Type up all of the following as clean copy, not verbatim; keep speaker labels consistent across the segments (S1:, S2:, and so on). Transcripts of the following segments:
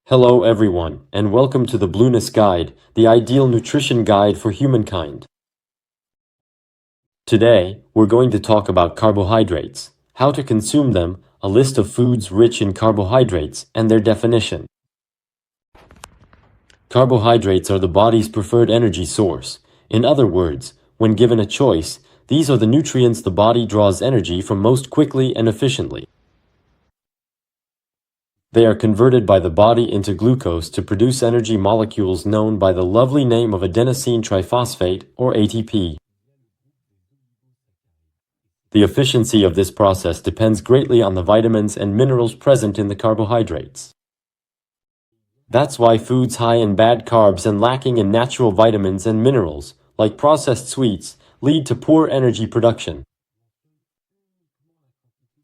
S1: Hello everyone, and welcome to the Blooness Guide, the ideal nutrition guide for humankind. Today, we're going to talk about carbohydrates, how to consume them, a list of foods rich in carbohydrates, and their definition. Carbohydrates are the body's preferred energy source. In other words, when given a choice, these are the nutrients the body draws energy from most quickly and efficiently. They are converted by the body into glucose to produce energy molecules known by the lovely name of adenosine triphosphate, or ATP. The efficiency of this process depends greatly on the vitamins and minerals present in the carbohydrates. That's why foods high in bad carbs and lacking in natural vitamins and minerals, like processed sweets, lead to poor energy production.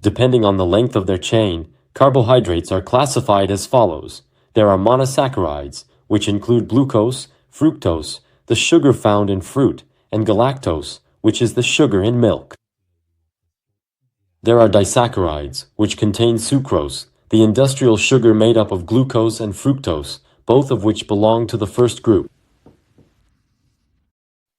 S1: Depending on the length of their chain, carbohydrates are classified as follows. There are monosaccharides, which include glucose, fructose, the sugar found in fruit, and galactose, which is the sugar in milk. There are disaccharides, which contain sucrose, the industrial sugar made up of glucose and fructose, both of which belong to the first group.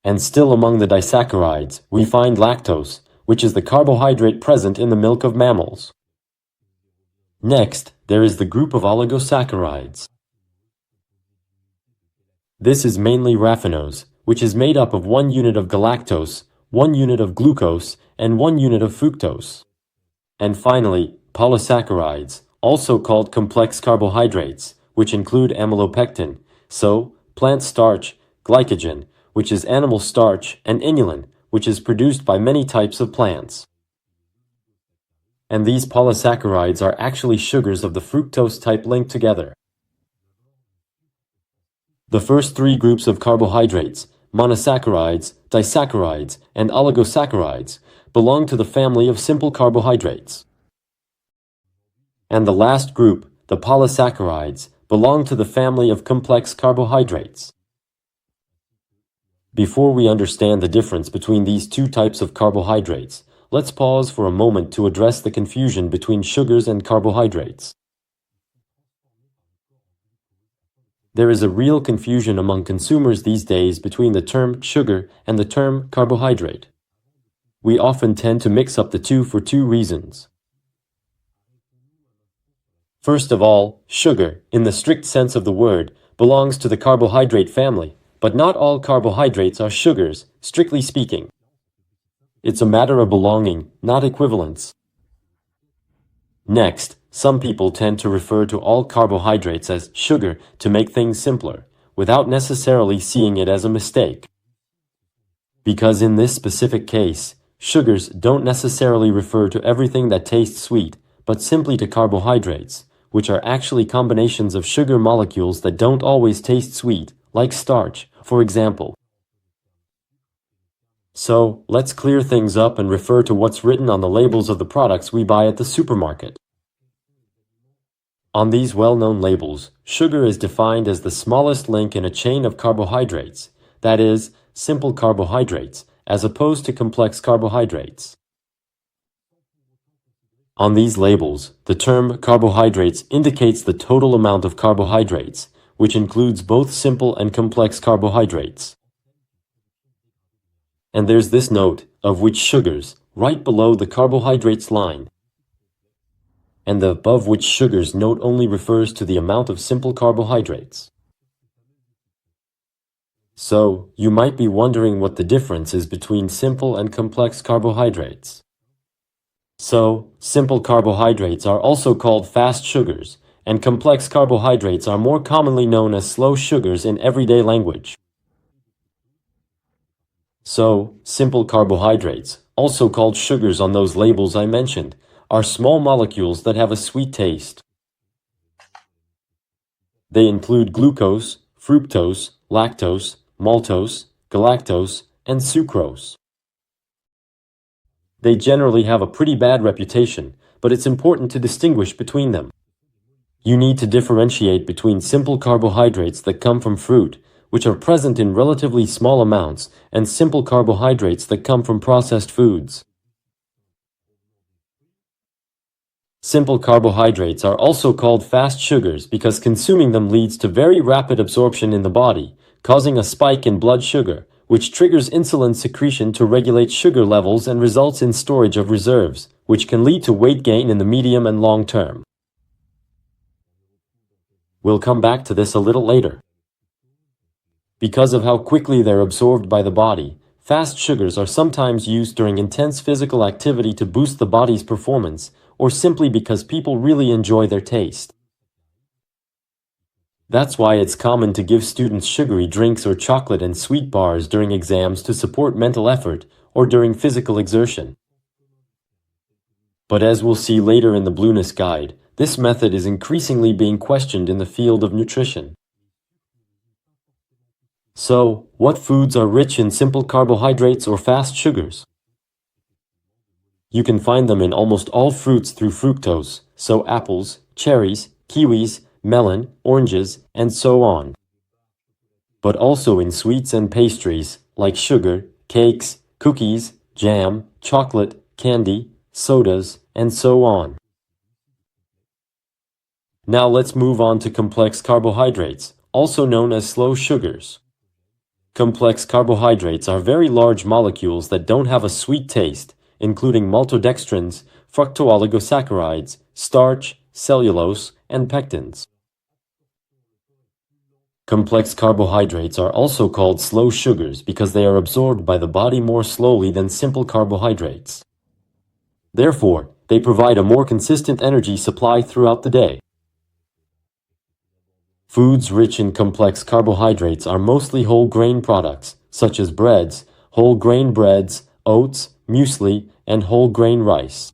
S1: And still among the disaccharides, we find lactose, which is the carbohydrate present in the milk of mammals. Next, there is the group of oligosaccharides. This is mainly raffinose, which is made up of 1 unit of galactose, 1 unit of glucose, and 1 unit of fructose. And finally, polysaccharides, also called complex carbohydrates, which include amylopectin, so plant starch, glycogen, which is animal starch, and inulin, which is produced by many types of plants. And these polysaccharides are actually sugars of the fructose type linked together. The first 3 groups of carbohydrates, monosaccharides, disaccharides, and oligosaccharides, belong to the family of simple carbohydrates. And the last group, the polysaccharides, belong to the family of complex carbohydrates. Before we understand the difference between these 2 types of carbohydrates, let's pause for a moment to address the confusion between sugars and carbohydrates. There is a real confusion among consumers these days between the term sugar and the term carbohydrate. We often tend to mix up the two for 2 reasons. First of all, sugar, in the strict sense of the word, belongs to the carbohydrate family, but not all carbohydrates are sugars, strictly speaking. It's a matter of belonging, not equivalence. Next, some people tend to refer to all carbohydrates as sugar to make things simpler, without necessarily seeing it as a mistake. Because in this specific case, sugars don't necessarily refer to everything that tastes sweet, but simply to carbohydrates, which are actually combinations of sugar molecules that don't always taste sweet, like starch, for example. So, let's clear things up and refer to what's written on the labels of the products we buy at the supermarket. On these well-known labels, sugar is defined as the smallest link in a chain of carbohydrates, that is, simple carbohydrates, as opposed to complex carbohydrates. On these labels, the term carbohydrates indicates the total amount of carbohydrates, which includes both simple and complex carbohydrates. And there's this note, of which sugars, right below the carbohydrates line. And the above which sugars note only refers to the amount of simple carbohydrates. So, you might be wondering what the difference is between simple and complex carbohydrates. So, simple carbohydrates are also called fast sugars, and complex carbohydrates are more commonly known as slow sugars in everyday language. So, simple carbohydrates, also called sugars on those labels I mentioned, are small molecules that have a sweet taste. They include glucose, fructose, lactose, maltose, galactose, and sucrose. They generally have a pretty bad reputation, but it's important to distinguish between them. You need to differentiate between simple carbohydrates that come from fruit, which are present in relatively small amounts, and simple carbohydrates that come from processed foods. Simple carbohydrates are also called fast sugars because consuming them leads to very rapid absorption in the body, causing a spike in blood sugar, which triggers insulin secretion to regulate sugar levels and results in storage of reserves, which can lead to weight gain in the medium and long term. We'll come back to this a little later. Because of how quickly they're absorbed by the body, fast sugars are sometimes used during intense physical activity to boost the body's performance, or simply because people really enjoy their taste. That's why it's common to give students sugary drinks or chocolate and sweet bars during exams to support mental effort or during physical exertion. But as we'll see later in the Blooness guide, this method is increasingly being questioned in the field of nutrition. So, what foods are rich in simple carbohydrates or fast sugars? You can find them in almost all fruits through fructose, so apples, cherries, kiwis, melon, oranges, and so on. But also in sweets and pastries, like sugar, cakes, cookies, jam, chocolate, candy, sodas, and so on. Now let's move on to complex carbohydrates, also known as slow sugars. Complex carbohydrates are very large molecules that don't have a sweet taste, including maltodextrins, fructooligosaccharides, starch, cellulose, and pectins. Complex carbohydrates are also called slow sugars because they are absorbed by the body more slowly than simple carbohydrates. Therefore, they provide a more consistent energy supply throughout the day. Foods rich in complex carbohydrates are mostly whole grain products, such as breads, whole grain breads, oats, muesli, and whole grain rice.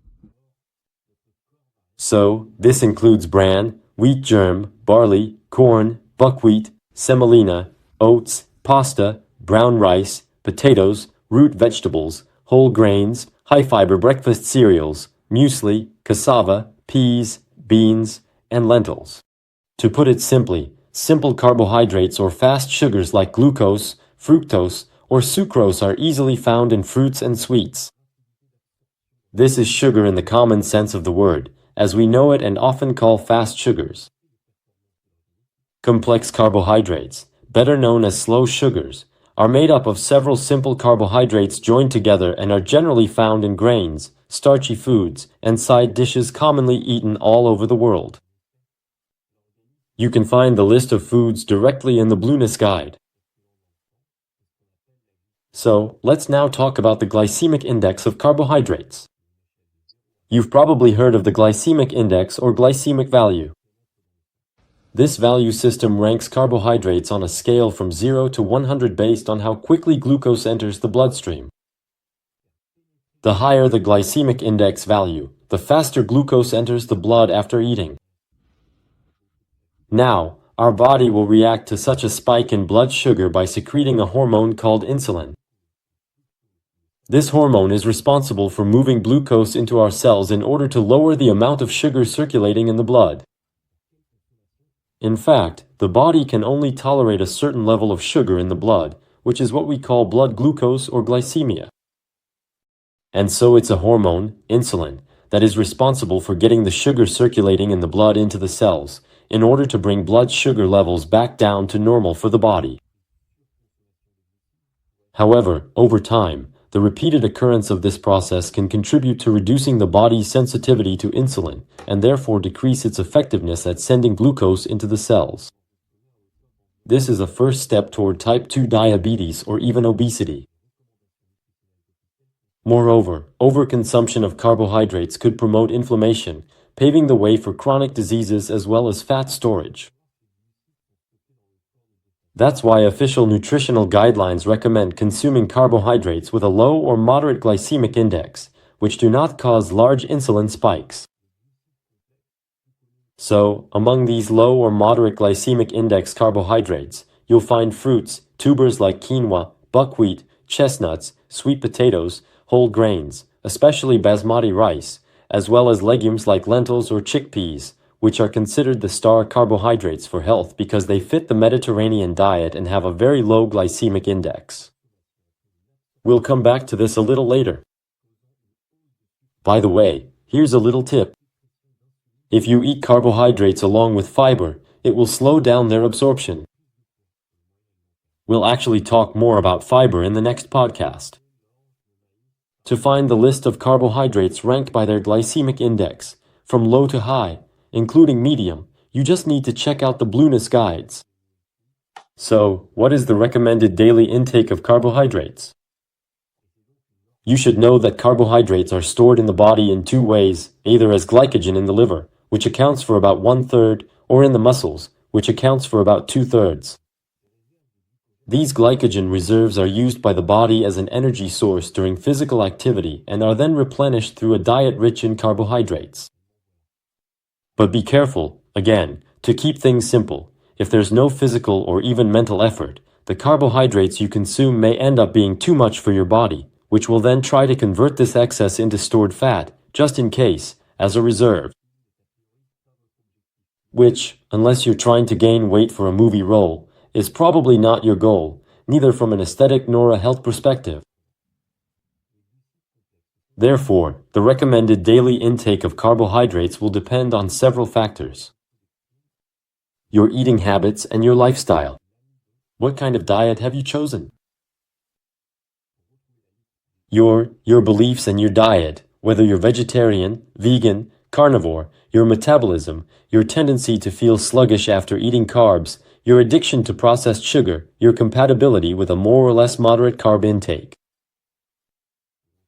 S1: So, this includes bran, wheat germ, barley, corn, buckwheat, semolina, oats, pasta, brown rice, potatoes, root vegetables, whole grains, high-fiber breakfast cereals, muesli, cassava, peas, beans, and lentils. To put it simply, simple carbohydrates or fast sugars like glucose, fructose, or sucrose are easily found in fruits and sweets. This is sugar in the common sense of the word, as we know it and often call fast sugars. Complex carbohydrates, better known as slow sugars, are made up of several simple carbohydrates joined together and are generally found in grains, starchy foods, and side dishes commonly eaten all over the world. You can find the list of foods directly in the Blooness guide. So, let's now talk about the glycemic index of carbohydrates. You've probably heard of the glycemic index or glycemic value. This value system ranks carbohydrates on a scale from 0 to 100 based on how quickly glucose enters the bloodstream. The higher the glycemic index value, the faster glucose enters the blood after eating. Now, our body will react to such a spike in blood sugar by secreting a hormone called insulin. This hormone is responsible for moving glucose into our cells in order to lower the amount of sugar circulating in the blood. In fact, the body can only tolerate a certain level of sugar in the blood, which is what we call blood glucose or glycemia. And so it's a hormone, insulin, that is responsible for getting the sugar circulating in the blood into the cells, in order to bring blood sugar levels back down to normal for the body. However, over time, the repeated occurrence of this process can contribute to reducing the body's sensitivity to insulin and therefore decrease its effectiveness at sending glucose into the cells. This is a first step toward type 2 diabetes or even obesity. Moreover, overconsumption of carbohydrates could promote inflammation, paving the way for chronic diseases as well as fat storage. That's why official nutritional guidelines recommend consuming carbohydrates with a low or moderate glycemic index, which do not cause large insulin spikes. So, among these low or moderate glycemic index carbohydrates, you'll find fruits, tubers like quinoa, buckwheat, chestnuts, sweet potatoes, whole grains, especially basmati rice, as well as legumes like lentils or chickpeas, which are considered the star carbohydrates for health because they fit the Mediterranean diet and have a very low glycemic index. We'll come back to this a little later. By the way, here's a little tip. If you eat carbohydrates along with fiber, it will slow down their absorption. We'll actually talk more about fiber in the next podcast. To find the list of carbohydrates ranked by their glycemic index, from low to high, including medium, you just need to check out the Blooness guides. So, what is the recommended daily intake of carbohydrates? You should know that carbohydrates are stored in the body in two ways, either as glycogen in the liver, which accounts for about 1/3, or in the muscles, which accounts for about 2/3. These glycogen reserves are used by the body as an energy source during physical activity and are then replenished through a diet rich in carbohydrates. But be careful, again, to keep things simple. If there's no physical or even mental effort, the carbohydrates you consume may end up being too much for your body, which will then try to convert this excess into stored fat, just in case, as a reserve. Which, unless you're trying to gain weight for a movie role, is probably not your goal, neither from an aesthetic nor a health perspective. Therefore, the recommended daily intake of carbohydrates will depend on several factors. Your eating habits and your lifestyle. What kind of diet have you chosen? Your beliefs and your diet, whether you're vegetarian, vegan, carnivore, your metabolism, your tendency to feel sluggish after eating carbs, your addiction to processed sugar, your compatibility with a more or less moderate carb intake.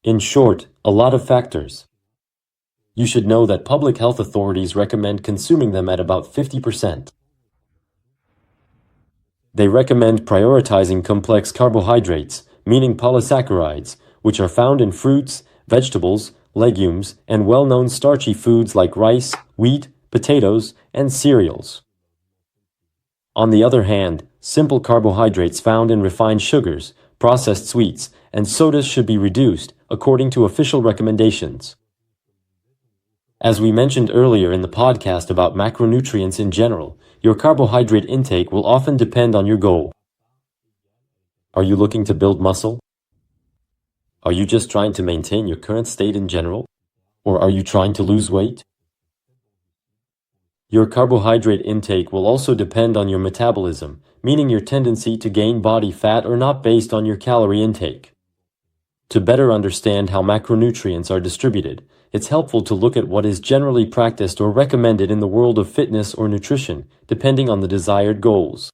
S1: In short, a lot of factors. You should know that public health authorities recommend consuming them at about 50%. They recommend prioritizing complex carbohydrates, meaning polysaccharides, which are found in fruits, vegetables, legumes, and well-known starchy foods like rice, wheat, potatoes, and cereals. On the other hand, simple carbohydrates found in refined sugars, processed sweets, and sodas should be reduced, according to official recommendations. As we mentioned earlier in the podcast about macronutrients in general, your carbohydrate intake will often depend on your goal. Are you looking to build muscle? Are you just trying to maintain your current state in general? Or are you trying to lose weight? Your carbohydrate intake will also depend on your metabolism, meaning your tendency to gain body fat or not based on your calorie intake. To better understand how macronutrients are distributed, it's helpful to look at what is generally practiced or recommended in the world of fitness or nutrition, depending on the desired goals.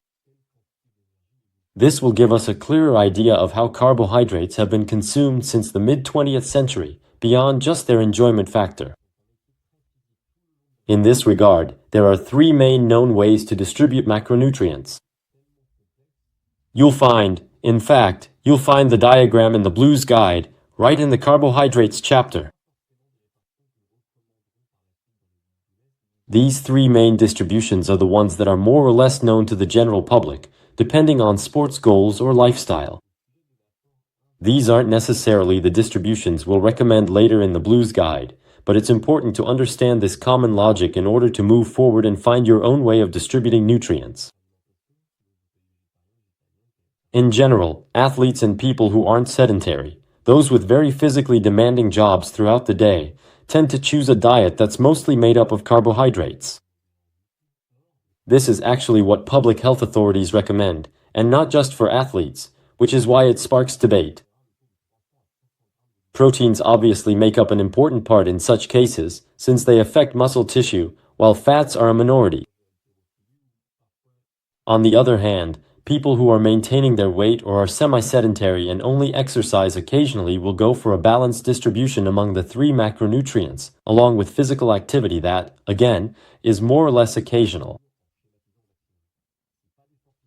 S1: This will give us a clearer idea of how carbohydrates have been consumed since the mid-20th century, beyond just their enjoyment factor. In this regard, there are three main known ways to distribute macronutrients. You'll find the diagram in the Blues Guide, right in the Carbohydrates chapter. These three main distributions are the ones that are more or less known to the general public, depending on sports goals or lifestyle. These aren't necessarily the distributions we'll recommend later in the Blues Guide, but it's important to understand this common logic in order to move forward and find your own way of distributing nutrients. In general, athletes and people who aren't sedentary, those with very physically demanding jobs throughout the day, tend to choose a diet that's mostly made up of carbohydrates. This is actually what public health authorities recommend, and not just for athletes, which is why it sparks debate. Proteins obviously make up an important part in such cases, since they affect muscle tissue, while fats are a minority. On the other hand, people who are maintaining their weight or are semi-sedentary and only exercise occasionally will go for a balanced distribution among the three macronutrients, along with physical activity that, again, is more or less occasional.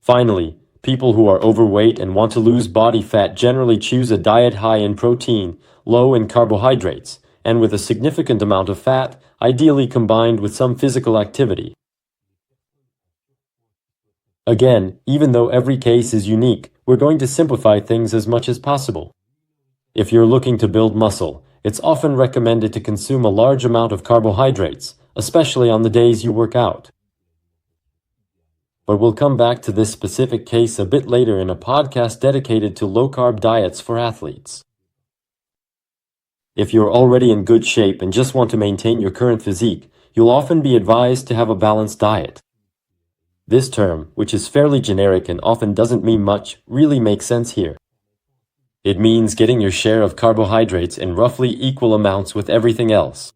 S1: Finally, people who are overweight and want to lose body fat generally choose a diet high in protein, low in carbohydrates, and with a significant amount of fat, ideally combined with some physical activity. Again, even though every case is unique, we're going to simplify things as much as possible. If you're looking to build muscle, it's often recommended to consume a large amount of carbohydrates, especially on the days you work out. But we'll come back to this specific case a bit later in a podcast dedicated to low-carb diets for athletes. If you're already in good shape and just want to maintain your current physique, you'll often be advised to have a balanced diet. This term, which is fairly generic and often doesn't mean much, really makes sense here. It means getting your share of carbohydrates in roughly equal amounts with everything else.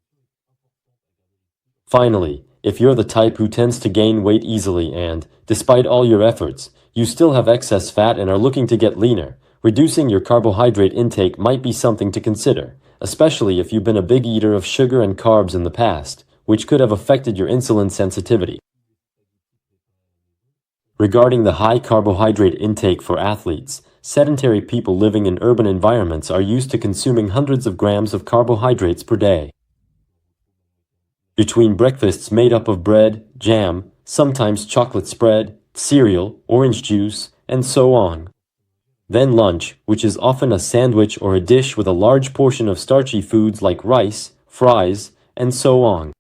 S1: Finally, if you're the type who tends to gain weight easily and, despite all your efforts, you still have excess fat and are looking to get leaner, reducing your carbohydrate intake might be something to consider, especially if you've been a big eater of sugar and carbs in the past, which could have affected your insulin sensitivity. Regarding the high carbohydrate intake for athletes, sedentary people living in urban environments are used to consuming hundreds of grams of carbohydrates per day. Between breakfasts made up of bread, jam, sometimes chocolate spread, cereal, orange juice, and so on. Then lunch, which is often a sandwich or a dish with a large portion of starchy foods like rice, fries, and so on.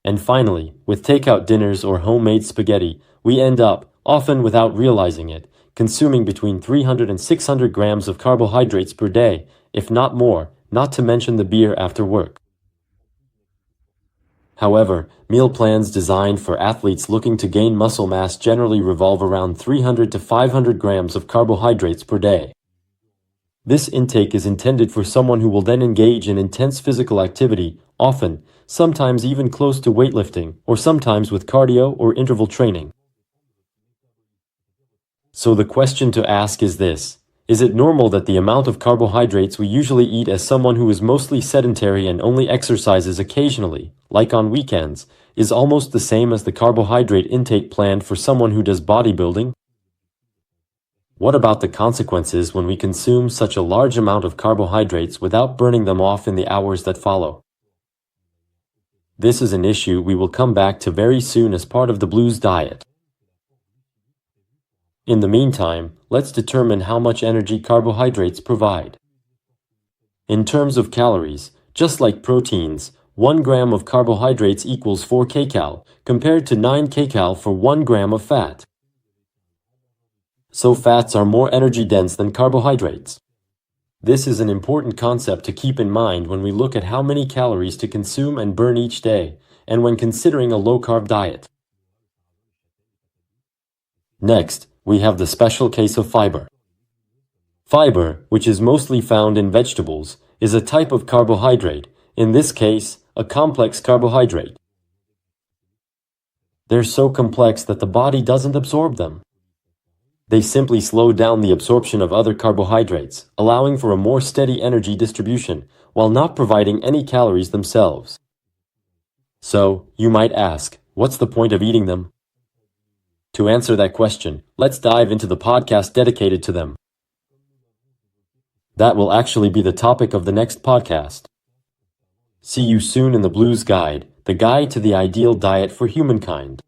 S1: And finally, with takeout dinners or homemade spaghetti, we end up, often without realizing it, consuming between 300 and 600 grams of carbohydrates per day, if not more, not to mention the beer after work. However, meal plans designed for athletes looking to gain muscle mass generally revolve around 300 to 500 grams of carbohydrates per day. This intake is intended for someone who will then engage in intense physical activity, often, sometimes even close to weightlifting, or sometimes with cardio or interval training. So the question to ask is this: is it normal that the amount of carbohydrates we usually eat as someone who is mostly sedentary and only exercises occasionally, like on weekends, is almost the same as the carbohydrate intake planned for someone who does bodybuilding? What about the consequences when we consume such a large amount of carbohydrates without burning them off in the hours that follow? This is an issue we will come back to very soon as part of the blues diet. In the meantime, let's determine how much energy carbohydrates provide. In terms of calories, just like proteins, 1 gram of carbohydrates equals 4 kcal, compared to 9 kcal for 1 gram of fat. So fats are more energy-dense than carbohydrates. This is an important concept to keep in mind when we look at how many calories to consume and burn each day, and when considering a low-carb diet. Next, we have the special case of fiber. Fiber, which is mostly found in vegetables, is a type of carbohydrate, in this case, a complex carbohydrate. They're so complex that the body doesn't absorb them. They simply slow down the absorption of other carbohydrates, allowing for a more steady energy distribution, while not providing any calories themselves. So, you might ask, what's the point of eating them? To answer that question, let's dive into the podcast dedicated to them. That will actually be the topic of the next podcast. See you soon in the Blues Guide, the guide to the ideal diet for humankind.